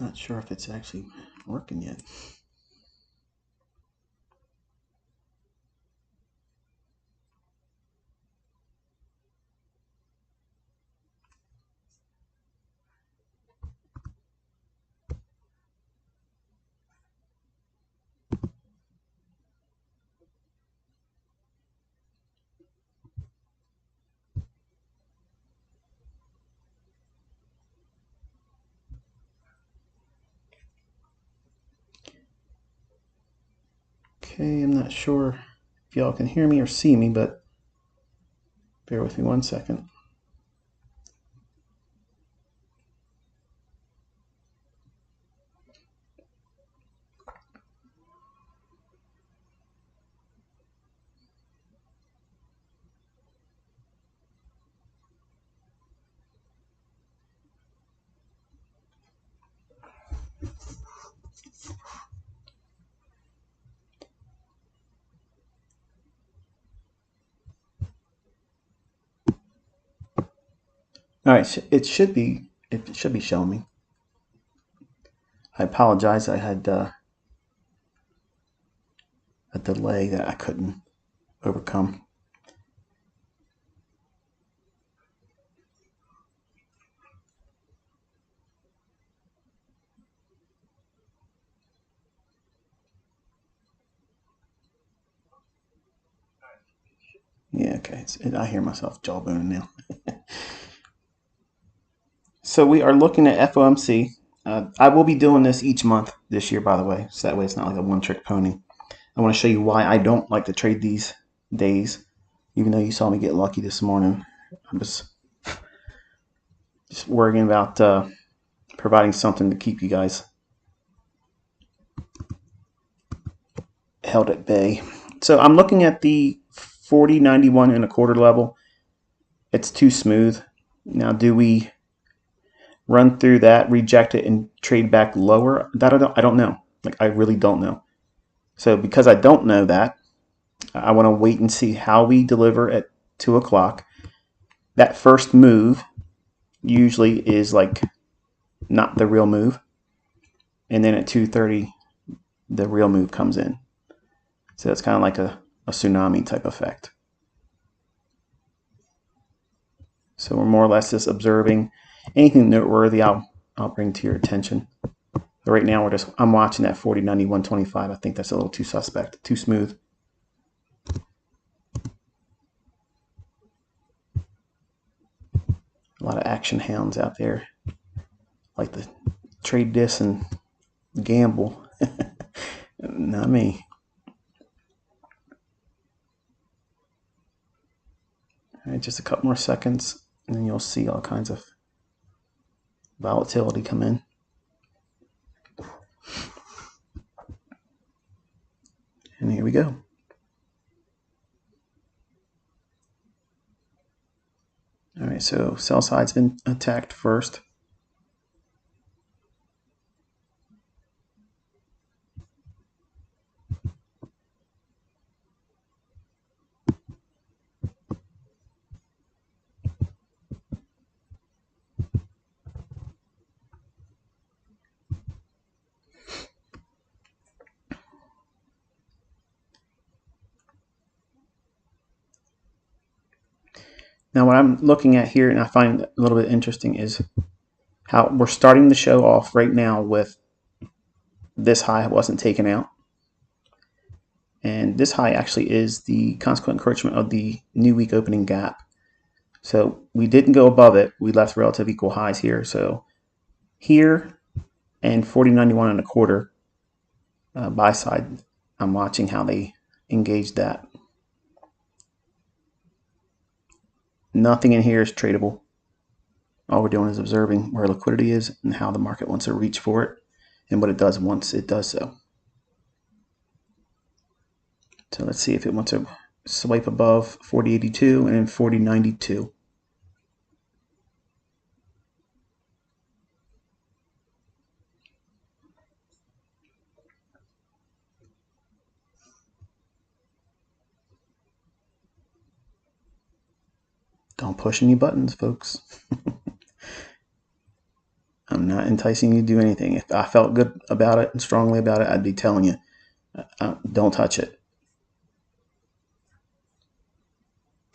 Not sure if it's actually working yet. Okay, I'm not sure if y'all can hear me or see me, but bear with me 1 second. All right, it should be showing me. I apologize. I had a delay that I couldn't overcome. Yeah, okay. I hear myself jawboning now. So we are looking at FOMC. I will be doing this each month this year, by the way, so that way it's not like a one-trick pony. I want to show you why I don't like to trade these days, even though you saw me get lucky this morning. I'm just worrying about providing something to keep you guys held at bay. So I'm looking at the 40.91 and a quarter level. It's too smooth. Now, do we run through that, reject it, and trade back lower? That I don't know. Like, I really don't know. So because I don't know that, I want to wait and see how we deliver at 2 o'clock. That first move usually is like not the real move. And then at 2:30, the real move comes in. So it's kind of like a tsunami type effect. So we're more or less just observing. Anything noteworthy, I'll bring to your attention. But right now I'm watching that 40.91.25. I think that's a little too suspect, too smooth. A lot of action hounds out there like to trade this and gamble. Not me. All right, just a couple more seconds, and then you'll see all kinds of volatility come in. And here we go. All right, so sell side's been attacked first. Now, what I'm looking at here, and I find a little bit interesting, is how we're starting the show off right now with this high wasn't taken out. And this high actually is the consequent encroachment of the new week opening gap. So we didn't go above it. We left relative equal highs here. So here and 40.91 and a quarter buy side, I'm watching how they engage that. Nothing in here is tradable. All we're doing is observing where liquidity is and how the market wants to reach for it and what it does once it does so. So let's see if it wants to swipe above 40.82 and 40.92. Don't push any buttons, folks. I'm not enticing you to do anything. If I felt good about it and strongly about it, I'd be telling you, don't touch it.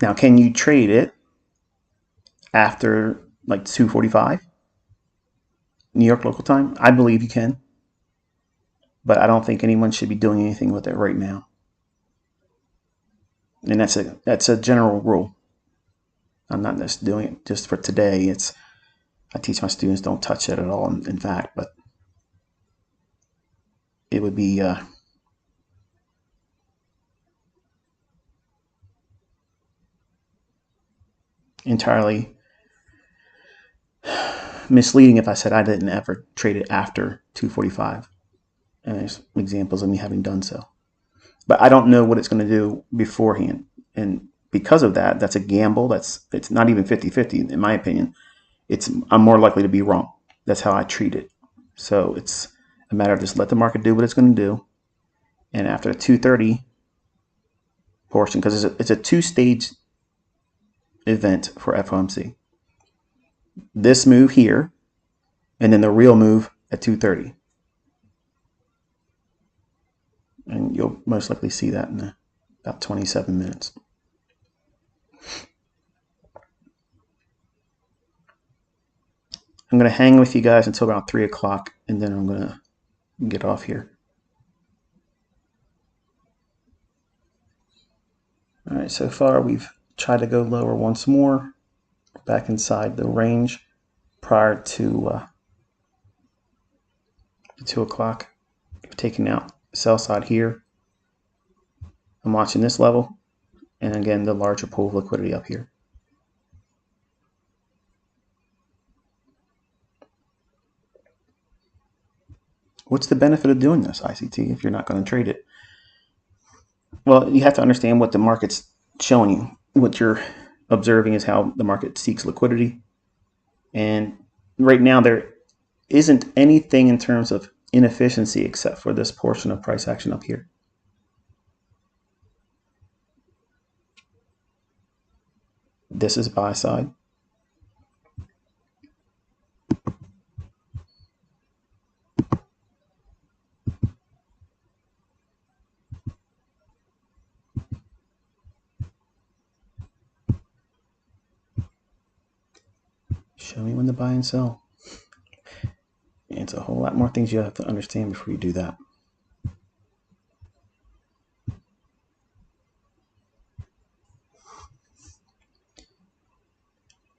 Now, can you trade it after like 2:45 New York local time? I believe you can, but I don't think anyone should be doing anything with it right now. And that's a general rule. I'm not just doing it just for today. I teach my students don't touch it at all, in fact, but it would be entirely misleading if I said I didn't ever trade it after 2:45. And there's examples of me having done so. But I don't know what it's going to do beforehand. And because of that, that's a gamble. It's not even 50-50 in my opinion. I'm more likely to be wrong. That's how I treat it. So it's a matter of just let the market do what it's going to do. And after the 2:30 portion, because it's a two-stage event for FOMC. This move here, and then the real move at 2:30. And you'll most likely see that in about 27 minutes. I'm going to hang with you guys until about 3 o'clock, and then I'm going to get off here. All right, so far we've tried to go lower once more, back inside the range prior to 2 o'clock. Taking out sell side here. I'm watching this level, and again the larger pool of liquidity up here. What's the benefit of doing this, ICT, if you're not going to trade it? Well, you have to understand what the market's showing you. What you're observing is how the market seeks liquidity. And right now there isn't anything in terms of inefficiency except for this portion of price action up here. This is buy side. Show me when to buy and sell. And it's a whole lot more things you have to understand before you do that.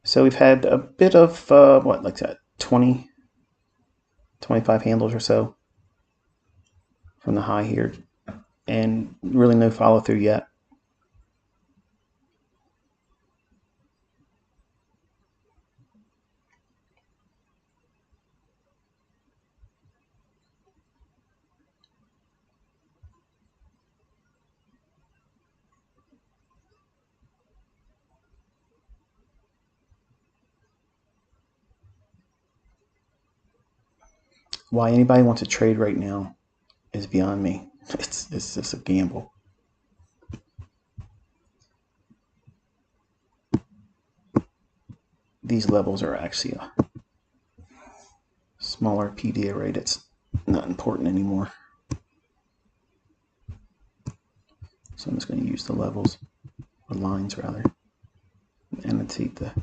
So we've had a bit of, like that, 20, 25 handles or so from the high here, and really no follow through yet. Why anybody wants to trade right now is beyond me. It's just a gamble. These levels are actually a smaller PDA rate. It's not important anymore. So I'm just going to use the levels, or lines rather, and annotate the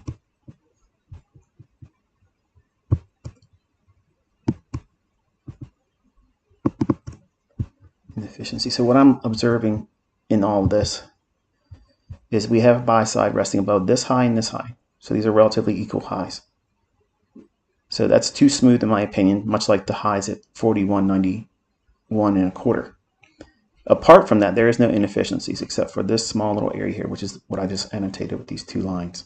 inefficiency. So what I'm observing in all of this is we have buy side resting above this high and this high. So these are relatively equal highs. So that's too smooth in my opinion, much like the highs at 41.91 and a quarter. Apart from that, there is no inefficiencies except for this small little area here, which is what I just annotated with these two lines.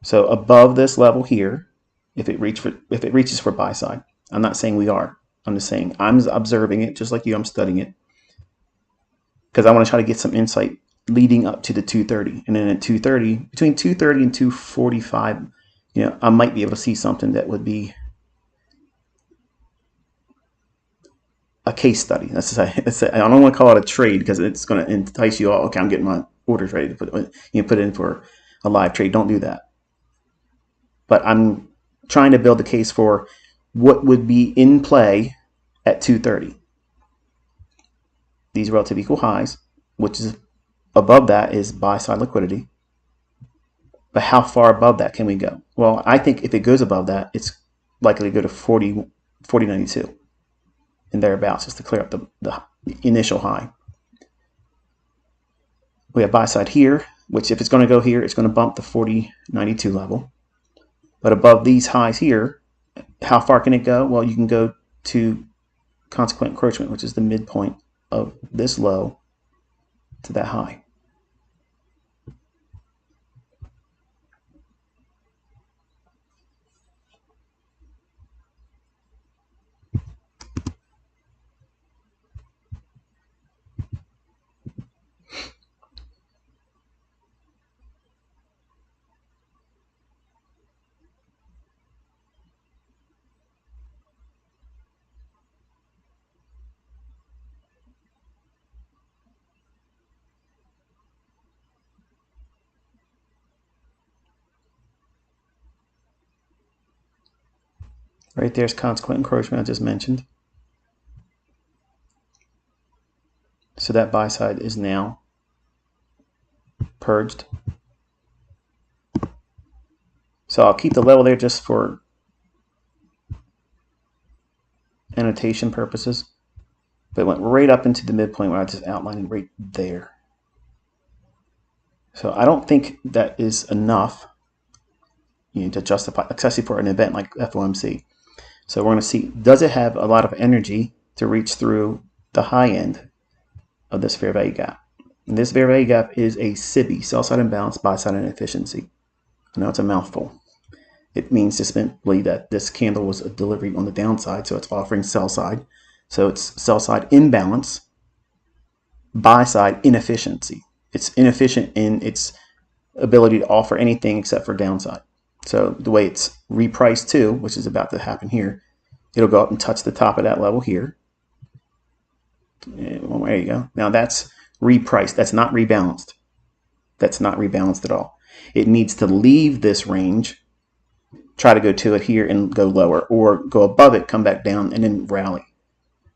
So above this level here, if it reaches for buy side, I'm not saying we are. I'm just saying I'm observing it just like you. I'm studying it because I want to try to get some insight leading up to the 2:30, and then at 2:30, between 2:30 and 2:45, I might be able to see something that would be a case study. I don't want to call it a trade because it's going to entice you all. Okay, I'm getting my orders ready to put it in for a live trade. Don't do that. But I'm trying to build a case for what would be in play at 230. These relative equal highs, which is above that is buy side liquidity. But how far above that can we go? Well, I think if it goes above that, it's likely to go to 40.92 and thereabouts, just to clear up the initial high. We have buy side here, which if it's going to go here, it's going to bump the 40.92 level. But above these highs here, how far can it go? Well, you can go to consequent encroachment, which is the midpoint of this low to that high. Right there's consequent encroachment I just mentioned. So that buy side is now purged. So I'll keep the level there just for annotation purposes. But it went right up into the midpoint where I just outlined right there. So I don't think that is enough, to justify, especially for an event like FOMC. So we're going to see, does it have a lot of energy to reach through the high end of this fair value gap? And this fair value gap is a SIBI, sell side imbalance, buy side inefficiency. I know it's a mouthful. It means just simply that this candle was a delivery on the downside, so it's offering sell side. So it's sell side imbalance, buy side inefficiency. It's inefficient in its ability to offer anything except for downside. So the way it's repriced to, which is about to happen here, it'll go up and touch the top of that level here. Well, there you go. Now that's repriced. That's not rebalanced. That's not rebalanced at all. It needs to leave this range, try to go to it here and go lower, or go above it, come back down, and then rally.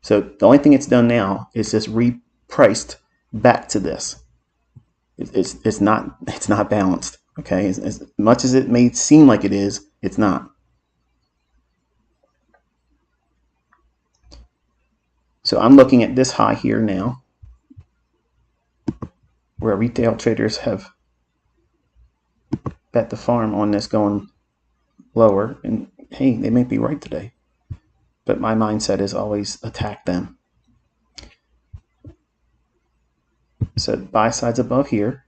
So the only thing it's done now is just repriced back to this. It's not balanced. Okay, as much as it may seem like it is, it's not. So I'm looking at this high here now, where retail traders have bet the farm on this going lower, and hey, they may be right today, but my mindset is always attack them. So buy side's above here.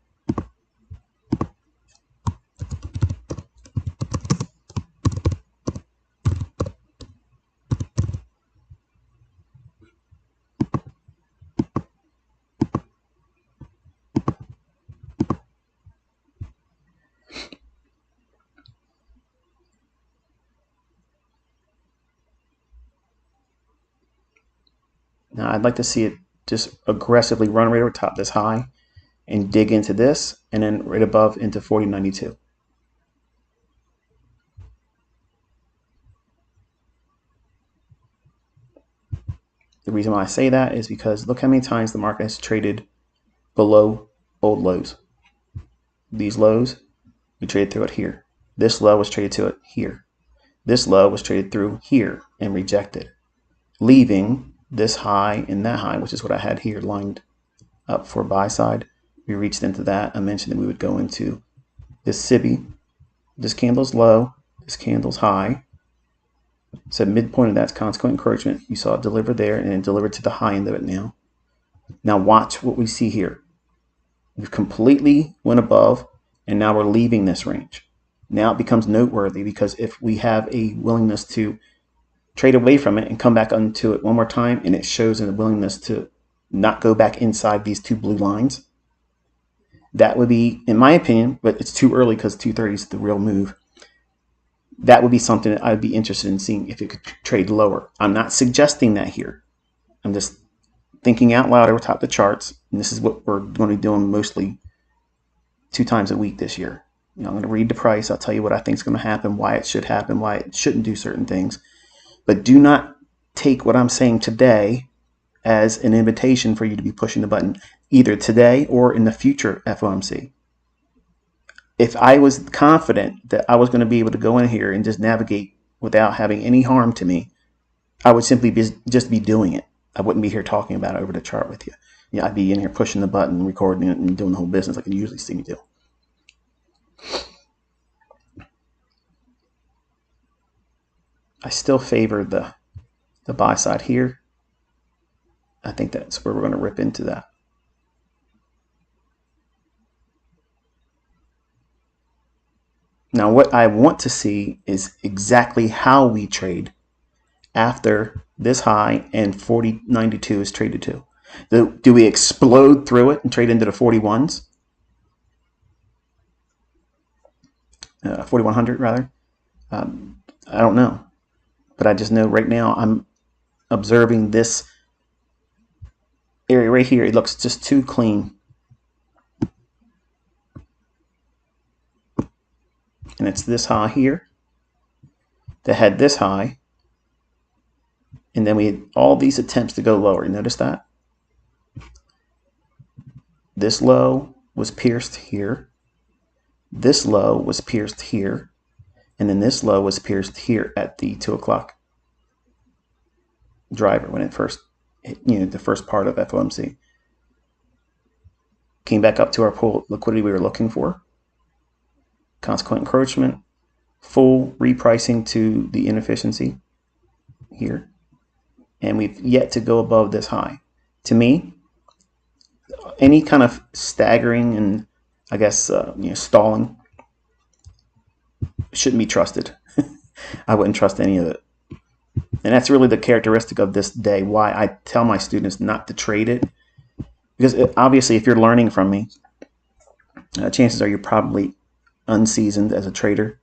Now I'd like to see it just aggressively run right over top this high and dig into this, and then right above into 40.92. The reason why I say that is because look how many times the market has traded below old lows. These lows, we traded through it here. This low was traded to it here. This low was traded through here and rejected, leaving this high and that high, which is what I had here lined up for buy side. We reached into that. I mentioned that we would go into this SIBI. This candle's low, this candle's high. So midpoint of that's consequent encroachment. You saw it deliver there and then deliver to the high end of it now. Now watch what we see here. We've completely went above, and now we're leaving this range. Now it becomes noteworthy because if we have a willingness to trade away from it and come back onto it one more time, and it shows a willingness to not go back inside these two blue lines, that would be, in my opinion, but it's too early because 230 is the real move. That would be something that I would be interested in seeing if it could trade lower. I'm not suggesting that here. I'm just thinking out loud over top of the charts, and this is what we're going to be doing mostly 2 times a week this year. I'm going to read the price. I'll tell you what I think is going to happen, why it should happen, why it shouldn't do certain things. But do not take what I'm saying today as an invitation for you to be pushing the button either today or in the future FOMC. If I was confident that I was going to be able to go in here and just navigate without having any harm to me, I would simply just be doing it. I wouldn't be here talking about it over the chart with you. Yeah, I'd be in here pushing the button, recording it, and doing the whole business like you usually see me do. I still favor the buy side here. I think that's where we're going to rip into that. Now, what I want to see is exactly how we trade after this high and 40.92 is traded to. Do we explode through it and trade into the 41s? 4100 rather. I don't know, but I just know right now I'm observing this area right here. It looks just too clean. And it's this high here that had this high. And then we had all these attempts to go lower. You notice that? This low was pierced here. This low was pierced here. And then this low was pierced here at the 2 o'clock driver when it first hit, the first part of FOMC. Came back up to our pool liquidity we were looking for. Consequent encroachment, full repricing to the inefficiency here. And we've yet to go above this high. To me, any kind of staggering and I guess stalling shouldn't be trusted. I wouldn't trust any of it. And that's really the characteristic of this day, why I tell my students not to trade it. Because obviously if you're learning from me, chances are you're probably unseasoned as a trader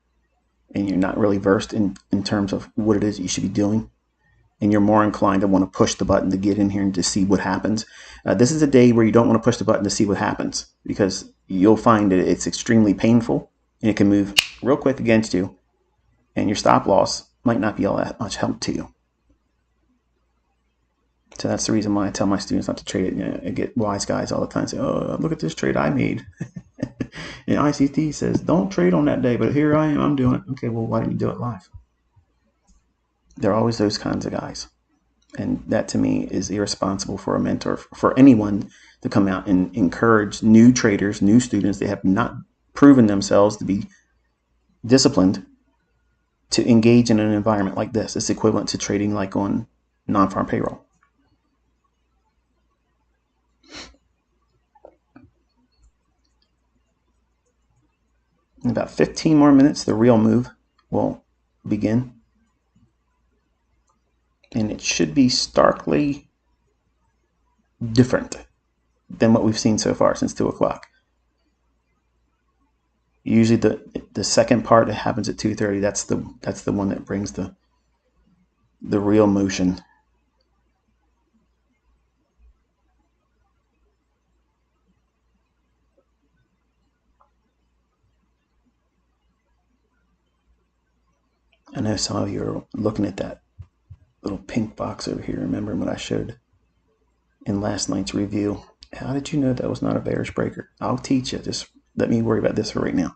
and you're not really versed in terms of what it is you should be doing. And you're more inclined to want to push the button to get in here and to see what happens. This is a day where you don't want to push the button to see what happens because you'll find that it's extremely painful and it can move real quick against you. And your stop loss might not be all that much help to you. So that's the reason why I tell my students not to trade it. I get wise guys all the time say, oh, look at this trade I made. And ICT says, don't trade on that day, but here I am, I'm doing it. Okay, well, why didn't you do it live? There are always those kinds of guys. And that to me is irresponsible for a mentor, for anyone to come out and encourage new traders, new students. They have not proven themselves to be disciplined to engage in an environment like this. It's equivalent to trading like on non-farm payroll. In about 15 more minutes, the real move will begin. And it should be starkly different than what we've seen so far since 2 o'clock. Usually the second part that happens at 2:30, that's the one that brings the real motion. I know some of you are looking at that little pink box over here, remembering what I showed in last night's review. How did you know that was not a bearish breaker? I'll teach you. Just let me worry about this for right now.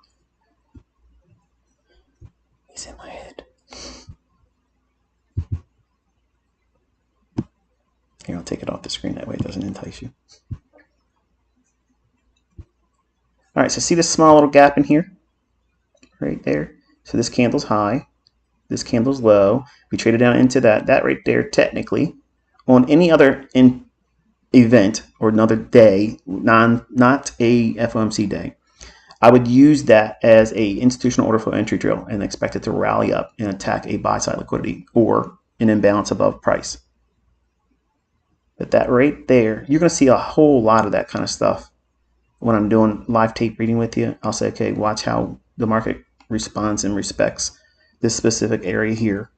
It's in my head. Here, I'll take it off the screen. That way it doesn't entice you. All right, so see this small little gap in here? Right there. So this candle's high. This candle's low. We traded down into that. That right there, technically, on any other event or another day, not a FOMC day, I would use that as a institutional order flow entry drill and expect it to rally up and attack a buy side liquidity or an imbalance above price. But that right there, you're going to see a whole lot of that kind of stuff when I'm doing live tape reading with you. I'll say, okay, watch how the market responds and respects this specific area here.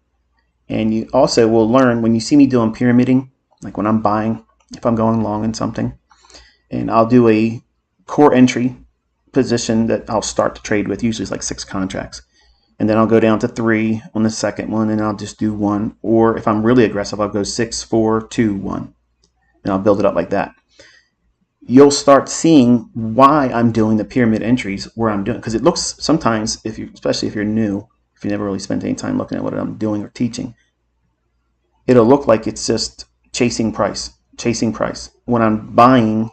And you also will learn when you see me doing pyramiding, like when I'm buying, if I'm going long in something, and I'll do a core entry position that I'll start to trade with. Usually it's like 6 contracts. And then I'll go down to 3 on the second one, and I'll just do 1. Or if I'm really aggressive, I'll go 6, 4, 2, 1. And I'll build it up like that. You'll start seeing why I'm doing the pyramid entries where I'm doing, because it looks sometimes, especially if you're new, if you never really spent any time looking at what I'm doing or teaching, it'll look like it's just chasing price. When I'm buying,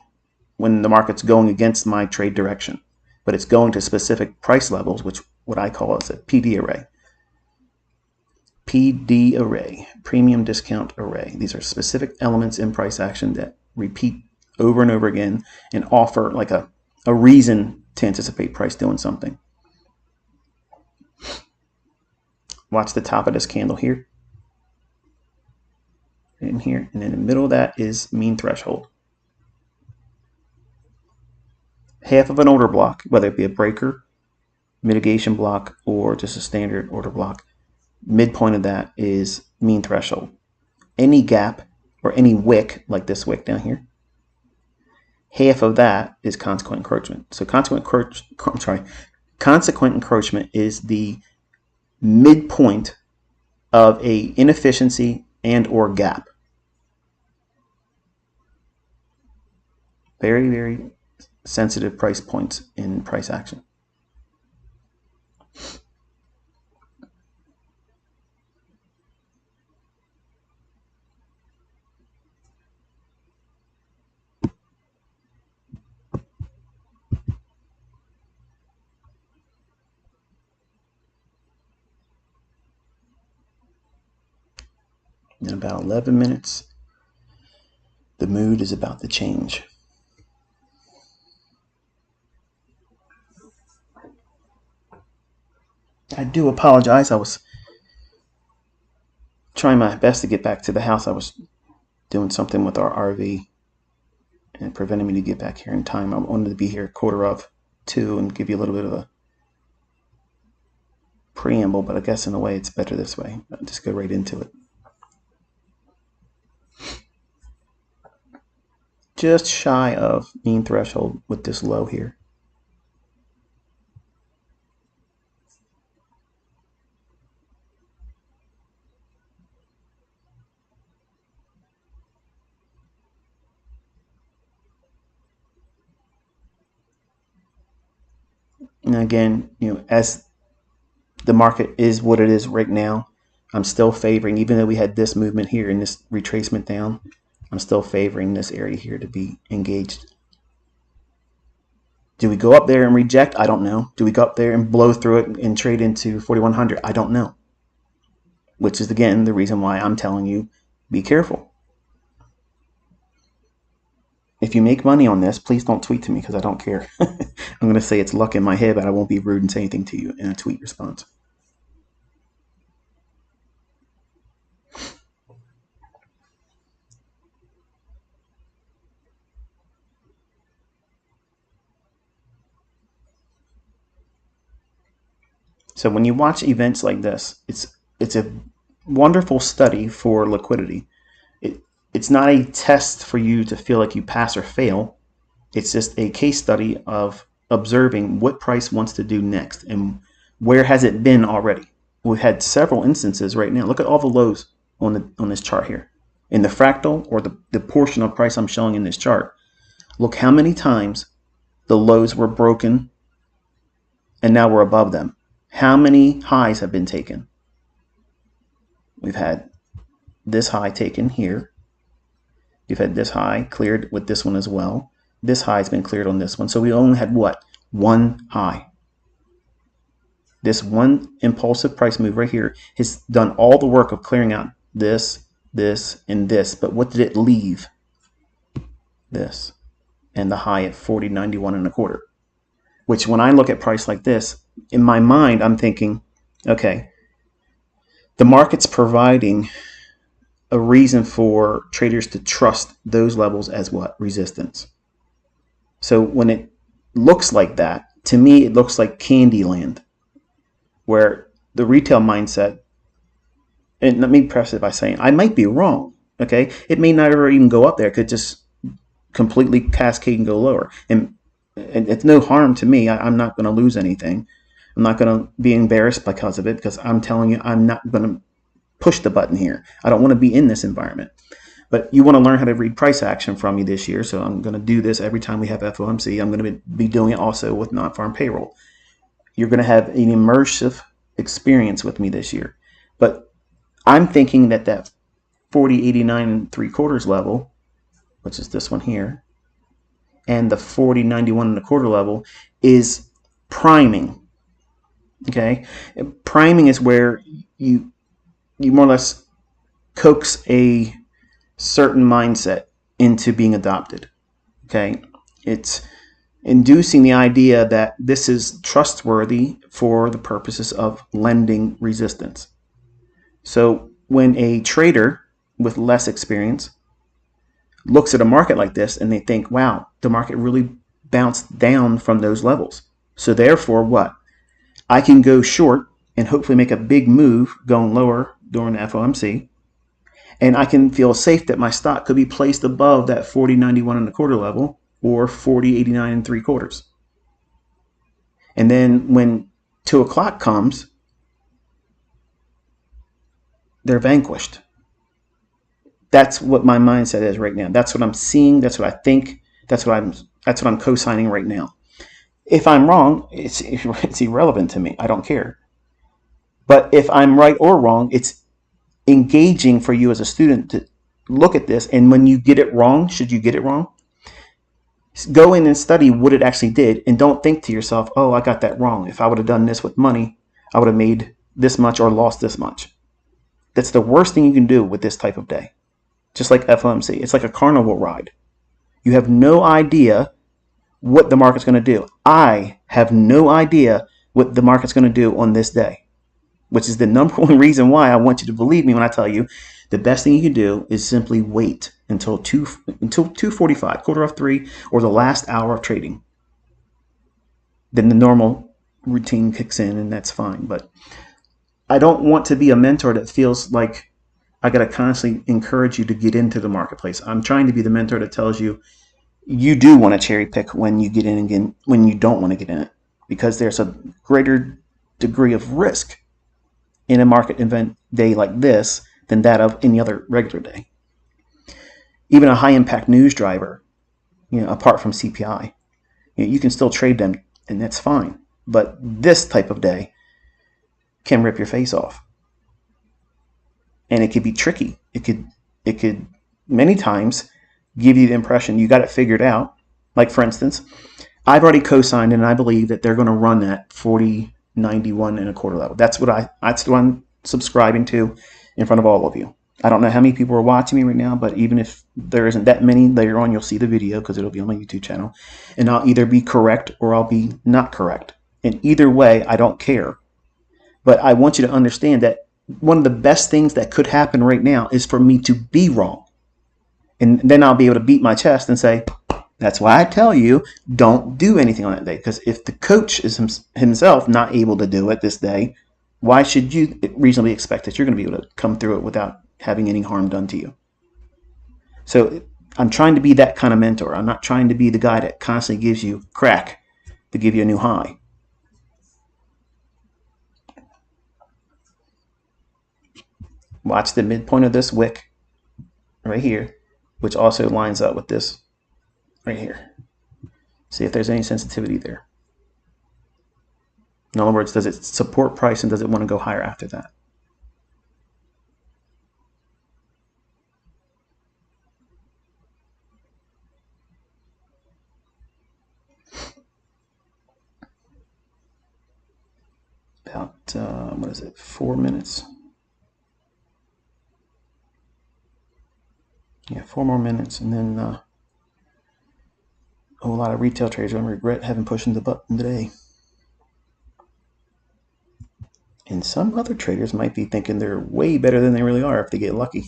when the market's going against my trade direction, but it's going to specific price levels, which what I call is a PD array. PD array, premium discount array. These are specific elements in price action that repeat over and over again and offer like a reason to anticipate price doing something. Watch the top of this candle here. In here, and in the middle of that is mean threshold. Half of an order block, whether it be a breaker, mitigation block, or just a standard order block, midpoint of that is mean threshold. Any gap or any wick, like this wick down here, half of that is consequent encroachment. So consequent encroachment is the midpoint of a inefficiency and or gap. Very, very sensitive price points in price action. In about 11 minutes, the mood is about to change. I do apologize. I was trying my best to get back to the house. I was doing something with our RV and it prevented me to get back here in time. I wanted to be here 1:45 and give you a little bit of a preamble, but I guess in a way it's better this way. I'll just go right into it. Just shy of mean threshold with this low here. And again, as the market is what it is right now, I'm still favoring, even though we had this movement here and this retracement down, I'm still favoring this area here to be engaged. Do we go up there and reject? I don't know. Do we go up there and blow through it and trade into 4,100? I don't know. Which is, again, the reason why I'm telling you, be careful. If you make money on this, please don't tweet to me because I don't care. I'm going to say it's luck in my head, but I won't be rude and say anything to you in a tweet response. So when you watch events like this, it's a wonderful study for liquidity. It's not a test for you to feel like you pass or fail. It's just a case study of observing what price wants to do next and where has it been already. We've had several instances right now. Look at all the lows on this chart here. In the fractal, or the portion of price I'm showing in this chart, look how many times the lows were broken and now we're above them. How many highs have been taken? We've had this high taken here. You've had this high cleared with this one as well. This high has been cleared on this one. So we only had what? One high. This one impulsive price move right here has done all the work of clearing out this, this, and this. But what did it leave? This. And the high at 40.91 1/4. Which when I look at price like this, in my mind, I'm thinking, okay, the market's providing a reason for traders to trust those levels as what? Resistance. So when it looks like that, to me, it looks like Candyland, where the retail mindset, and let me preface it by saying, I might be wrong, okay? It may not ever even go up there. It could just completely cascade and go lower. And it's no harm to me. I'm not going to lose anything. I'm not going to be embarrassed because of it, because I'm telling you, I'm not going to push the button here. I don't want to be in this environment. But you want to learn how to read price action from me this year. So I'm going to do this every time we have FOMC. I'm going to be doing it also with non-farm payroll. You're going to have an immersive experience with me this year. But I'm thinking that 40.89 level, which is this one here, and the 40.91 level is priming. Okay, priming is where you more or less coax a certain mindset into being adopted. Okay, it's inducing the idea that this is trustworthy for the purposes of lending resistance. So when a trader with less experience looks at a market like this and they think, wow, the market really bounced down from those levels. So therefore what? I can go short and hopefully make a big move going lower during the FOMC. And I can feel safe that my stock could be placed above that 40.91 level or 40.89 And then when 2 o'clock comes, they're vanquished. That's what my mindset is right now. That's what I'm seeing. That's what I think. That's what I'm co-signing right now. If I'm wrong, it's irrelevant to me. I don't care. But if I'm right or wrong, it's engaging for you as a student to look at this. And when you get it wrong, should you get it wrong, go in and study what it actually did, and don't think to yourself, oh, I got that wrong. If I would have done this with money, I would have made this much or lost this much. That's the worst thing you can do with this type of day. Just like FOMC, it's like a carnival ride. You have no idea what the market's going to do. I have no idea what the market's going to do on this day, which is the number one reason why I want you to believe me when I tell you the best thing you can do is simply wait until 2:45, 2:45, or the last hour of trading. Then the normal routine kicks in, and that's fine. But I don't want to be a mentor that feels like I got to constantly encourage you to get into the marketplace. I'm trying to be the mentor that tells you you do want to cherry pick when you get in again, when you don't want to get in it, because there's a greater degree of risk in a market event day like this than that of any other regular day. Even a high impact news driver, apart from CPI, you can still trade them, and that's fine. But this type of day can rip your face off, and it could be tricky. It could many times give you the impression you got it figured out. Like for instance, I've already co-signed, and I believe that they're going to run that 40.91 level. That's what I'm subscribing to in front of all of you. I don't know how many people are watching me right now, but even if there isn't that many, later on you'll see the video because it'll be on my YouTube channel, and I'll either be correct or I'll be not correct. And either way, I don't care. But I want you to understand that one of the best things that could happen right now is for me to be wrong. And then I'll be able to beat my chest and say, that's why I tell you, don't do anything on that day. Because if the coach is himself not able to do it this day, why should you reasonably expect that you're going to be able to come through it without having any harm done to you? So I'm trying to be that kind of mentor. I'm not trying to be the guy that constantly gives you crack to give you a new high. Watch the midpoint of this wick right here, which also lines up with this right here. See if there's any sensitivity there. In other words, does it support price and does it want to go higher after that? About, what is it, 4 minutes? Yeah, 4 more minutes, and then a whole lot of retail traders are going to regret having pushed the button today. And some other traders might be thinking they're way better than they really are if they get lucky.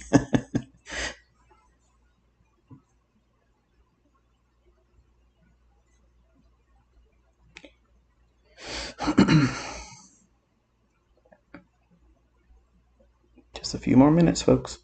Just a few more minutes, folks.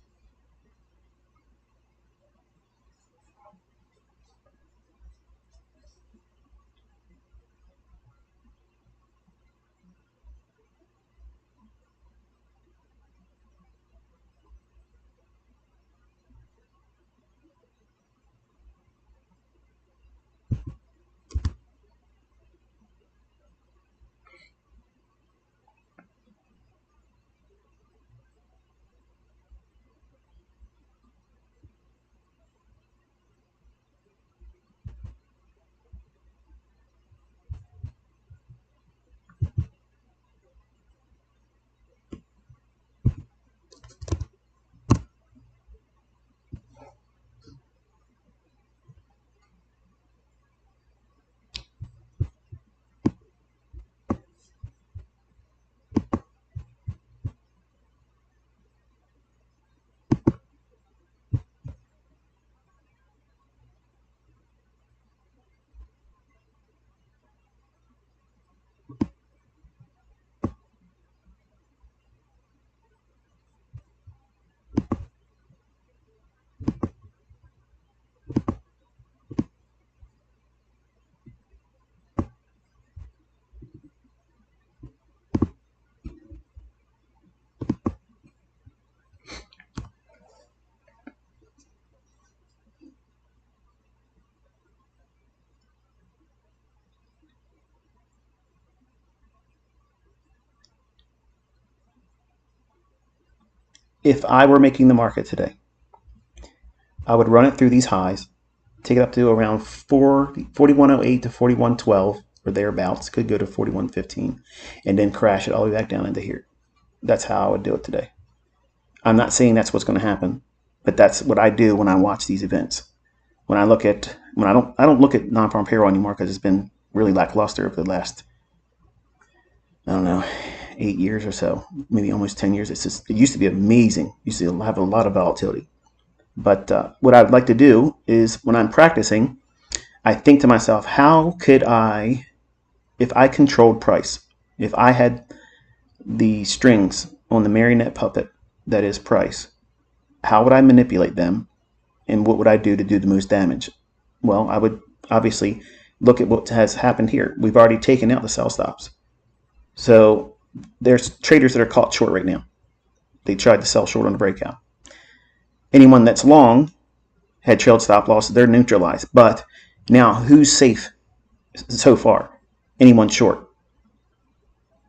if I were making the market today, I would run it through these highs, take it up to around 4108 to 4112 or thereabouts, could go to 4115, and then crash it all the way back down into here. That's how I would do it today. I'm not saying that's what's going to happen, but that's what I do when I watch these events. When I don't look at non-farm payroll anymore because it's been really lackluster over the last, I don't know, 8 years or so, maybe almost 10 years. It used to be amazing. It used to have a lot of volatility. But what I'd like to do is when I'm practicing, I think to myself, how could I, if I controlled price, if I had the strings on the marionette puppet that is price, how would I manipulate them, and what would I do to do the most damage? Well, I would obviously look at what has happened here. We've already taken out the sell stops. So there's traders that are caught short right now. They tried to sell short on the breakout. Anyone that's long had trailed stop losses. They're neutralized. But now who's safe so far? Anyone short.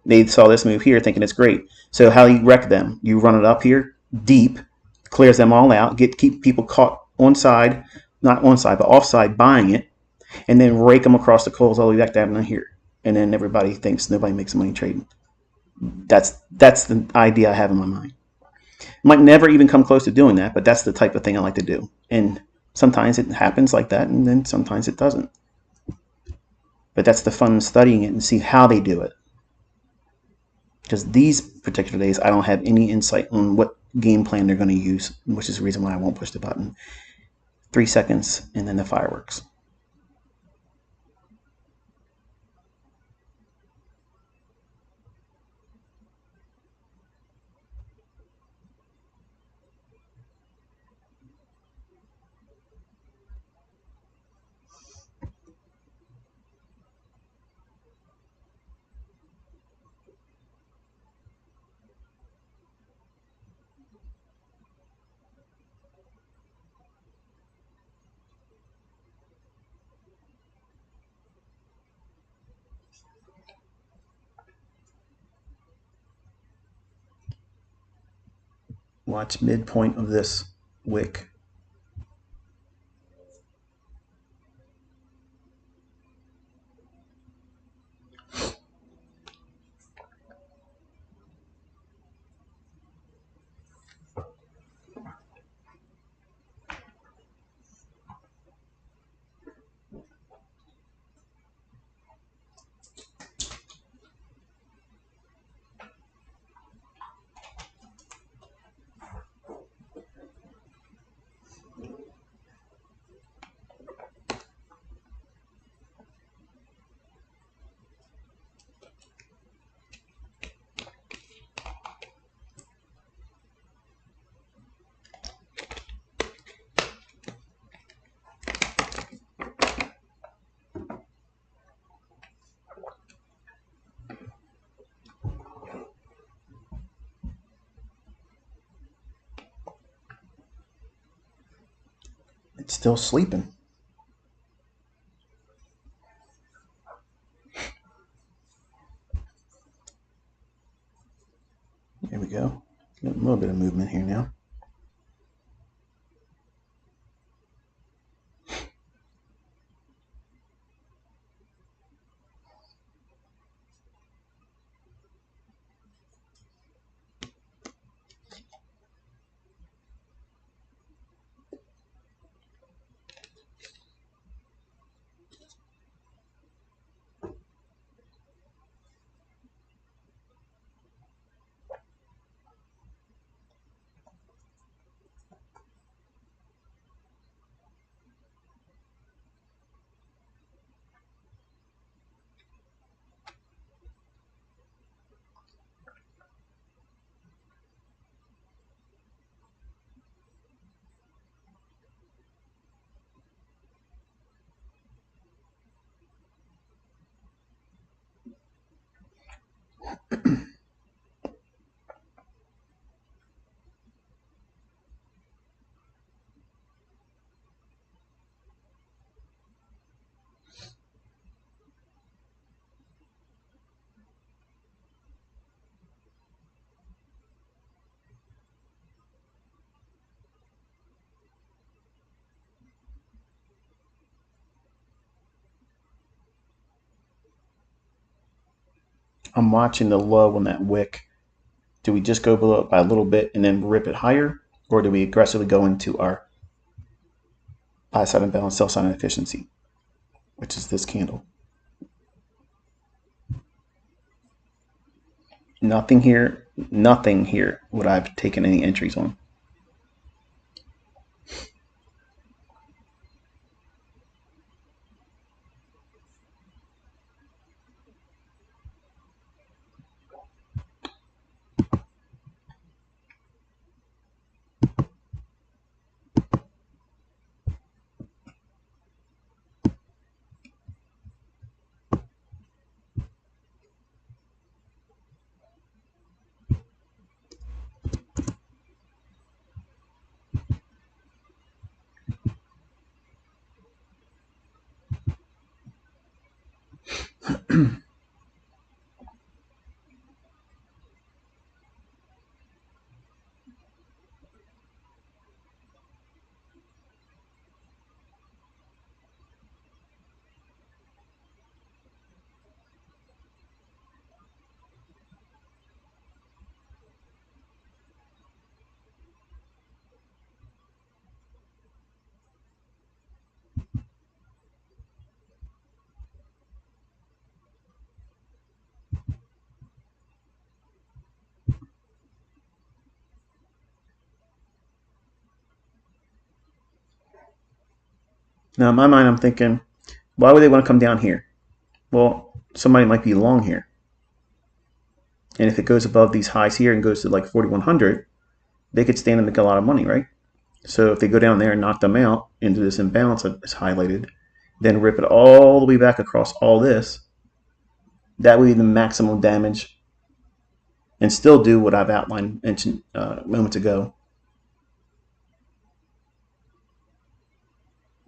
They saw this move here thinking it's great. So how you wreck them? You run it up here deep, clears them all out, keep people caught on side, not on side, but offside buying it, and then rake them across the coals all the way back down here. And then everybody thinks nobody makes money trading. That's the idea I have in my mind. Might never even come close to doing that, but that's the type of thing I like to do. And sometimes it happens like that, and then sometimes it doesn't. But that's the fun of studying it and see how they do it. Because these particular days, I don't have any insight on what game plan they're going to use, which is the reason why I won't push the button. 3 seconds, and then the fireworks. Watch midpoint of this wick. It's still sleeping. There we go. Got a little bit of movement here now. I'm watching the low on that wick. Do we just go below it by a little bit and then rip it higher? Or do we aggressively go into our buy side imbalance, sell side inefficiency, which is this candle? Nothing here would I've taken any entries on. Now, in my mind, I'm thinking, why would they want to come down here? Well, somebody might be long here. And if it goes above these highs here and goes to like 4,100, they could stand and make a lot of money, right? So if they go down there and knock them out into this imbalance that's highlighted, then rip it all the way back across all this, that would be the maximum damage and still do what I've mentioned moments ago.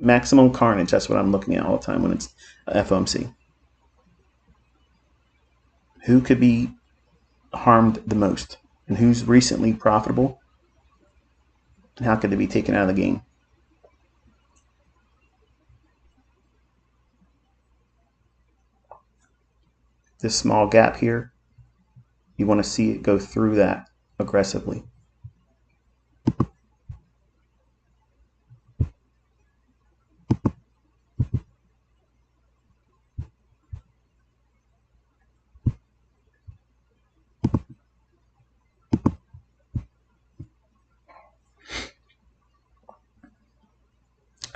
Maximum carnage, that's what I'm looking at all the time when it's FOMC. Who could be harmed the most? And who's recently profitable? And how could they be taken out of the game? This small gap here, you want to see it go through that aggressively.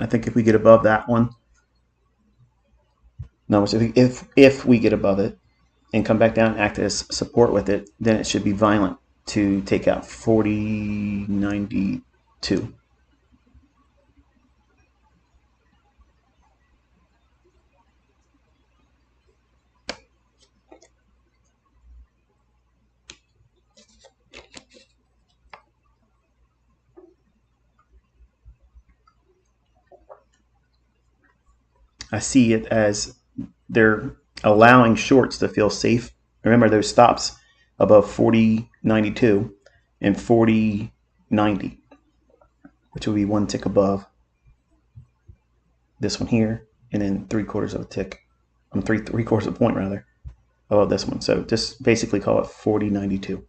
I think if we get above that one, no, if we get above it and come back down and act as support with it, then it should be violent to take out 40.92. I see it as they're allowing shorts to feel safe. Remember those stops above 40.92 and 40.90, which will be one tick above this one here, and then 3/4 of a tick. Three-quarters of a point rather above this one. So just basically call it 40.92,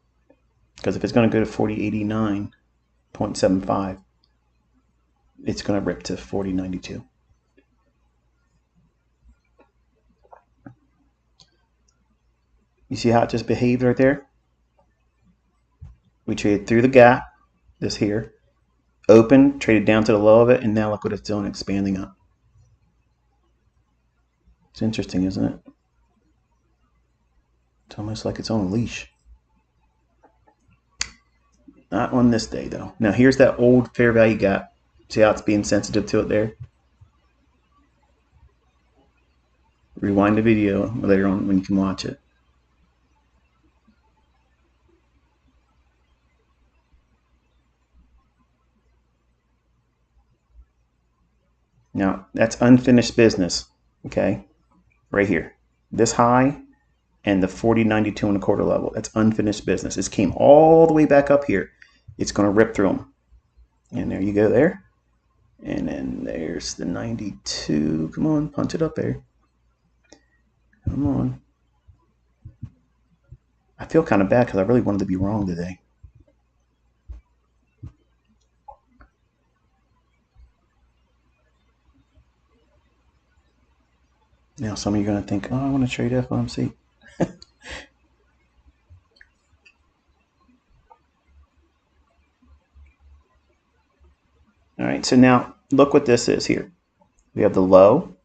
because if it's going to go to 40.89.75, it's going to rip to 40.92. You see how it just behaved right there? We traded through the gap, this here, open, traded down to the low of it, and now look what it's doing, expanding up. It's interesting, isn't it? It's almost like it's on a leash. Not on this day, though. Now, here's that old fair value gap. See how it's being sensitive to it there? Rewind the video later on when you can watch it. Now, that's unfinished business, okay? Right here. This high and the 40.92 level. That's unfinished business. This came all the way back up here. It's going to rip through them. And there you go there. And then there's the 92. Come on, punch it up there. Come on. I feel kind of bad because I really wanted to be wrong today. Now some of you are going to think, oh, I want to trade FOMC. All right, so now look what this is here. We have the low,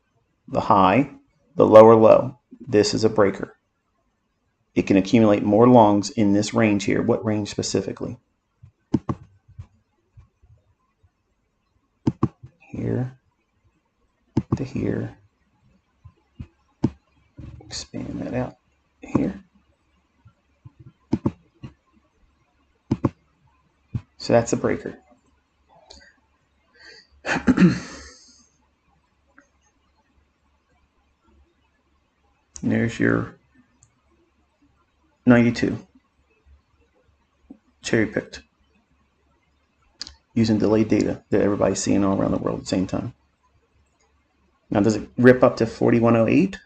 the high, the lower low. This is a breaker. It can accumulate more longs in this range here. What range specifically? Here to here. Expand that out here. So that's a breaker. There's your 92. Cherry picked. Using delayed data that everybody's seeing all around the world at the same time. Now, does it rip up to 4108?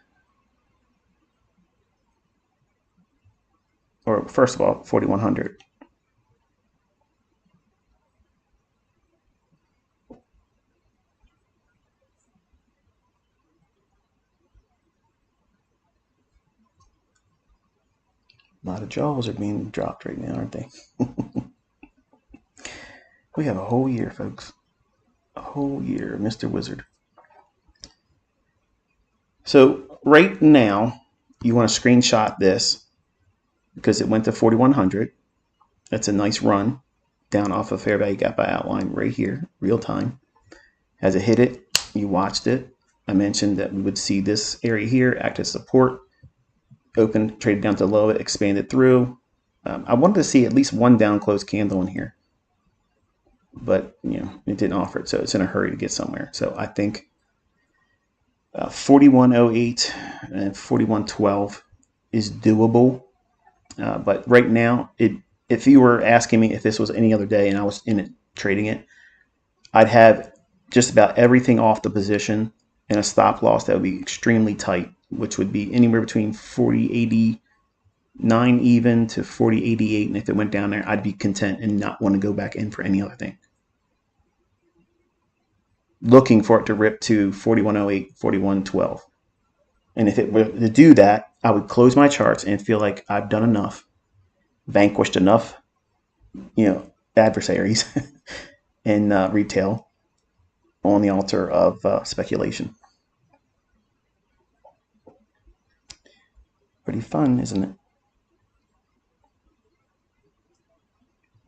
Or first of all, 4100? A lot of jaws are being dropped right now, aren't they? We have a whole year, folks. A whole year, Mr. Wizard. So right now, you want to screenshot this because it went to 4100. That's a nice run down off of fair value gap I outlined right here, real time. As it hit it, you watched it. I mentioned that we would see this area here act as support. Open, traded down to low, it expanded through. I wanted to see at least one down close candle in here, but it didn't offer it, so it's in a hurry to get somewhere. So I think 4108 and 4112 is doable, but right now, if you were asking me if this was any other day and I was in it trading it, I'd have just about everything off the position and a stop loss that would be extremely tight, which would be anywhere between 40.89 even to 40.88. And if it went down there, I'd be content and not want to go back in for any other thing. Looking for it to rip to 4108, 4112. And if it were to do that, I would close my charts and feel like I've done enough, vanquished enough, adversaries in retail on the altar of speculation. Pretty fun, isn't it?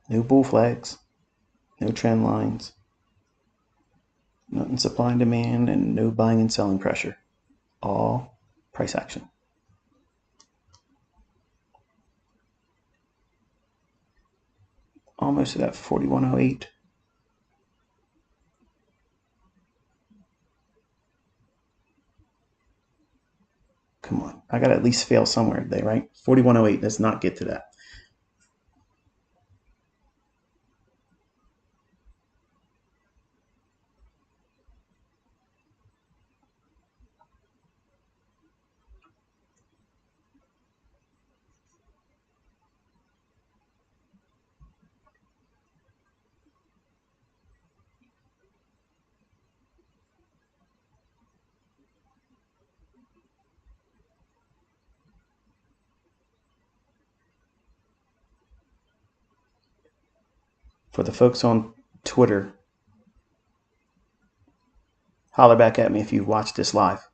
No bull flags, no trend lines, nothing supply and demand, and no buying and selling pressure. All price action. Almost at that 4108. Come on, I got to at least fail somewhere today, right? 4108 does not get to that. For the folks on Twitter, holler back at me if you watched this live.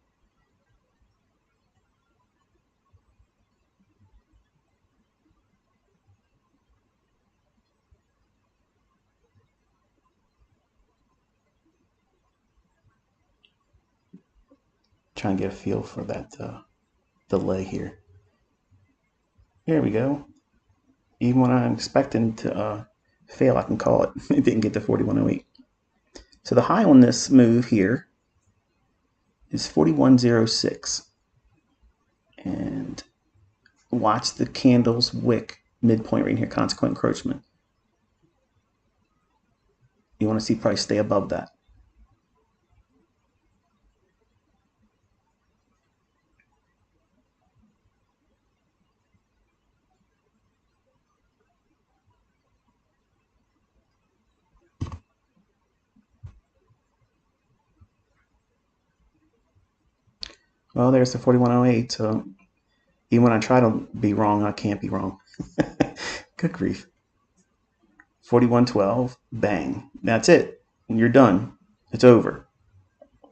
Try and get a feel for that delay here. There we go. Even when I'm expecting to fail, I can call it. It didn't get to 4108. So the high on this move here is 4106. And watch the candle's wick midpoint right here, consequent encroachment. You want to see price stay above that. Well, there's the 4108. So even when I try to be wrong, I can't be wrong. Good grief. 4112, bang. That's it. You're done. It's over.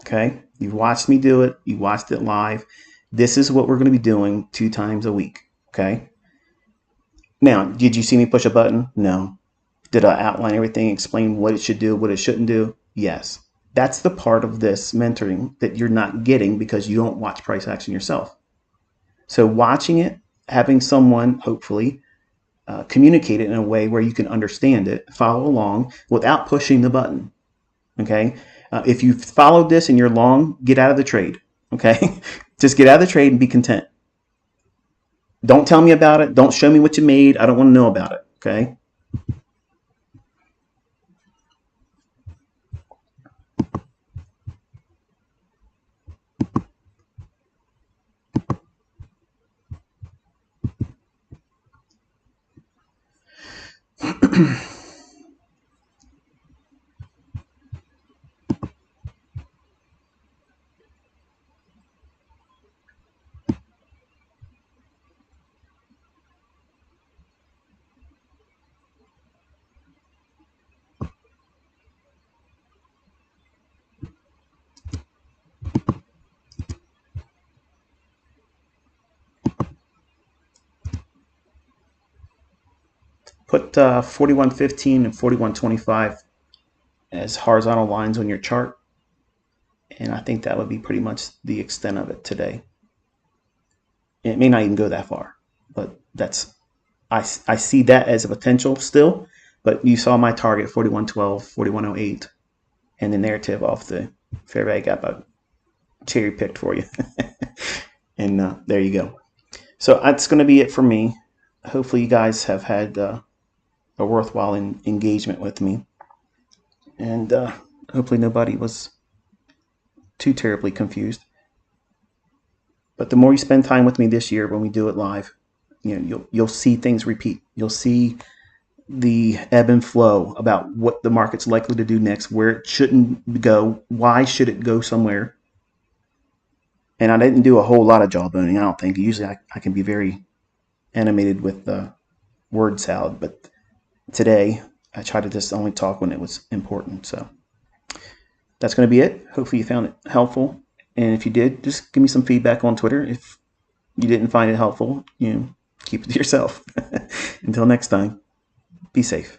Okay? You've watched me do it. You watched it live. This is what we're going to be doing 2 times a week. Okay? Now, did you see me push a button? No. Did I outline everything, explain what it should do, what it shouldn't do? Yes. That's the part of this mentoring that you're not getting because you don't watch price action yourself. So watching it, having someone, hopefully, communicate it in a way where you can understand it, follow along without pushing the button. Okay? If you've followed this and you're long, get out of the trade. Okay? Just get out of the trade and be content. Don't tell me about it. Don't show me what you made. I don't want to know about it. Okay? Put 4115 and 4125 as horizontal lines on your chart. And I think that would be pretty much the extent of it today. It may not even go that far, but that's I see that as a potential still. But you saw my target 4112, 4108, and the narrative off the fair value gap I cherry picked for you. And there you go. So that's going to be it for me. Hopefully you guys have had a worthwhile engagement with me. And hopefully nobody was too terribly confused. But the more you spend time with me this year when we do it live, you'll see things repeat. You'll see the ebb and flow about what the market's likely to do next, where it shouldn't go, why should it go somewhere. And I didn't do a whole lot of jawboning, I don't think. Usually I can be very animated with the word salad, but today I tried to just only talk when it was important. So that's going to be it. Hopefully you found it helpful. And if you did, just give me some feedback on Twitter. If you didn't find it helpful, keep it to yourself. Until next time, be safe.